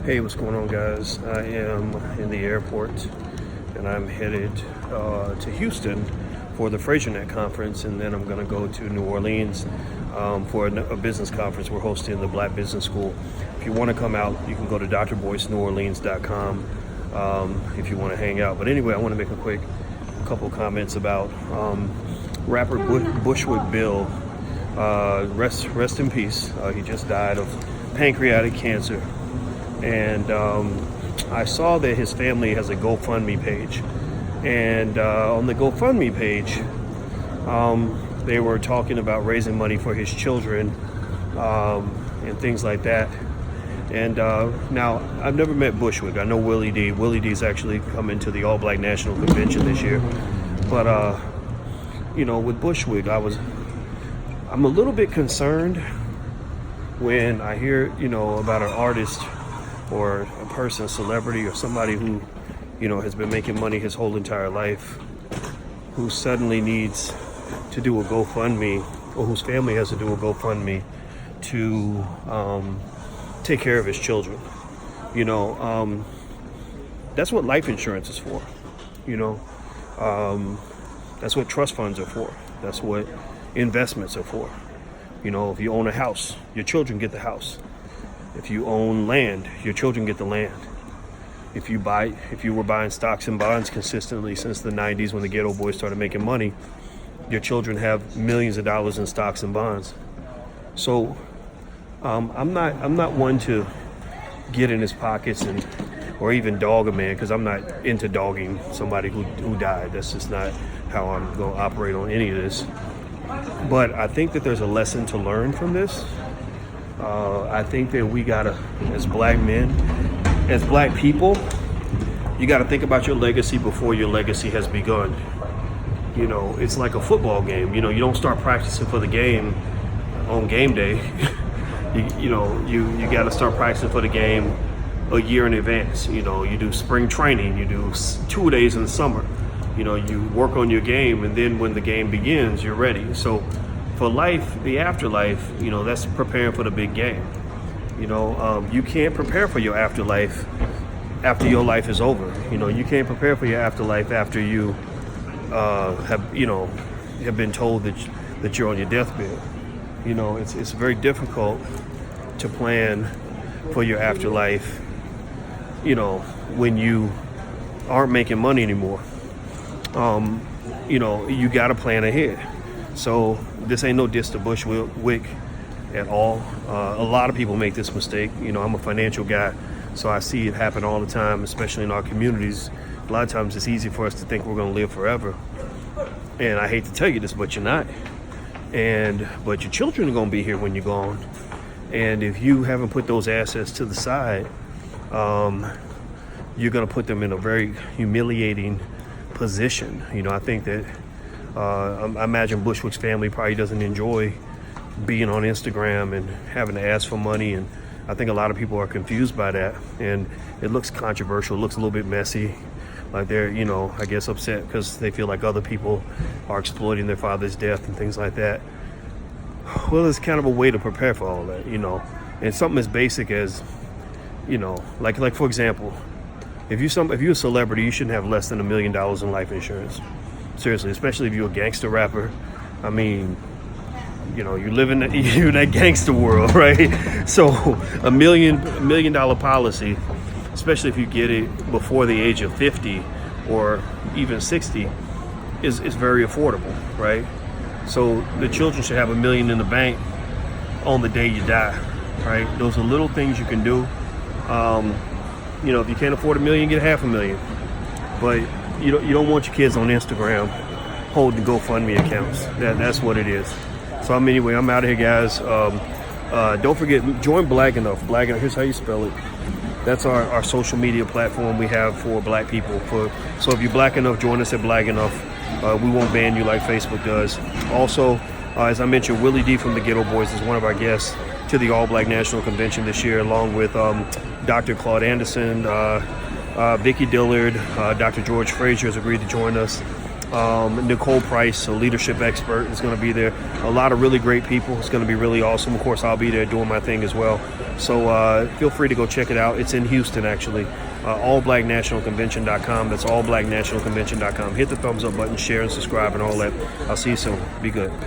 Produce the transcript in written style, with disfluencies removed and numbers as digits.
Hey, what's going on, guys? I am in the airport and I'm headed to Houston for the FraserNet conference, and then I'm going to go to New Orleans for a business conference we're hosting, the Black Business School. If you want to come out, you can go to drboyceneworleans.com if you want to hang out. But anyway, I want to make a couple comments about rapper Bushwick Bill. Rest in peace. He just died of pancreatic cancer. And I saw that his family has a GoFundMe page. And on the GoFundMe page, they were talking about raising money for his children and things like that. And now, I've never met Bushwick. I know Willie D. Willie D's actually coming to the All Black National Convention this year. But, with Bushwick, I'm a little bit concerned when I hear, about an artist or a person, a celebrity, or somebody who, has been making money his whole entire life, who suddenly needs to do a GoFundMe, or whose family has to do a GoFundMe to take care of his children. That's what life insurance is for. That's what trust funds are for. That's what investments are for. If you own a house, your children get the house. If you own land, your children get the land. If you were buying stocks and bonds consistently since the 90s when the Ghetto Boys started making money, your children have millions of dollars in stocks and bonds. So I'm not one to get in his pockets or even dog a man, because I'm not into dogging somebody who died. That's just not how I'm going to operate on any of this. But I think that there's a lesson to learn from this. I think that we gotta, as black men, as black people, you gotta think about your legacy before your legacy has begun. It's like a football game. You don't start practicing for the game on game day. you gotta start practicing for the game a year in advance. You do spring training, you do 2 days in the summer. You work on your game, and then when the game begins, you're ready. So for life, the afterlife, that's preparing for the big game. You can't prepare for your afterlife after your life is over. You can't prepare for your afterlife after you have been told that you're on your deathbed. It's very difficult to plan for your afterlife, when you aren't making money anymore. You got to plan ahead. So this ain't no diss to Bushwick at all. A lot of people make this mistake. I'm a financial guy, so I see it happen all the time, especially in our communities. A lot of times it's easy for us to think we're going to live forever. And I hate to tell you this, but you're not. But your children are going to be here when you're gone. And if you haven't put those assets to the side, you're going to put them in a very humiliating position. I think that I imagine Bushwick's family probably doesn't enjoy being on Instagram and having to ask for money, and I think a lot of people are confused by that, and it looks controversial, it looks a little bit messy, like they're I guess upset because they feel like other people are exploiting their father's death and things like that. Well, it's kind of a way to prepare for all that, and something as basic as like for example, if you're a celebrity, you shouldn't have less than $1 million in life insurance. Seriously, especially if you're a gangster rapper. I mean, you live in that gangster world, right? So $1 million policy, especially if you get it before the age of 50 or even 60, is very affordable, right? So the children should have $1 million in the bank on the day you die, right? Those are little things you can do. If you can't afford $1 million, get $500,000. But you don't want your kids on Instagram holding GoFundMe accounts. That's what it is. So anyway, I'm out of here, guys. Don't forget, join Black Enough. Black Enough. Here's how you spell it. That's our social media platform we have for black people. So if you're black enough, join us at Black Enough. We won't ban you like Facebook does. Also, as I mentioned, Willie D from the Ghetto Boys is one of our guests to the All Black National Convention this year, along with Dr. Claude Anderson, Vicki Dillard, Dr. George Frazier has agreed to join us. Nicole Price, a leadership expert, is going to be there. A lot of really great people. It's going to be really awesome. Of course, I'll be there doing my thing as well. So feel free to go check it out. It's in Houston, actually. allblacknationalconvention.com. That's allblacknationalconvention.com. Hit the thumbs up button, share and subscribe and all that. I'll see you soon. Be good. Peace.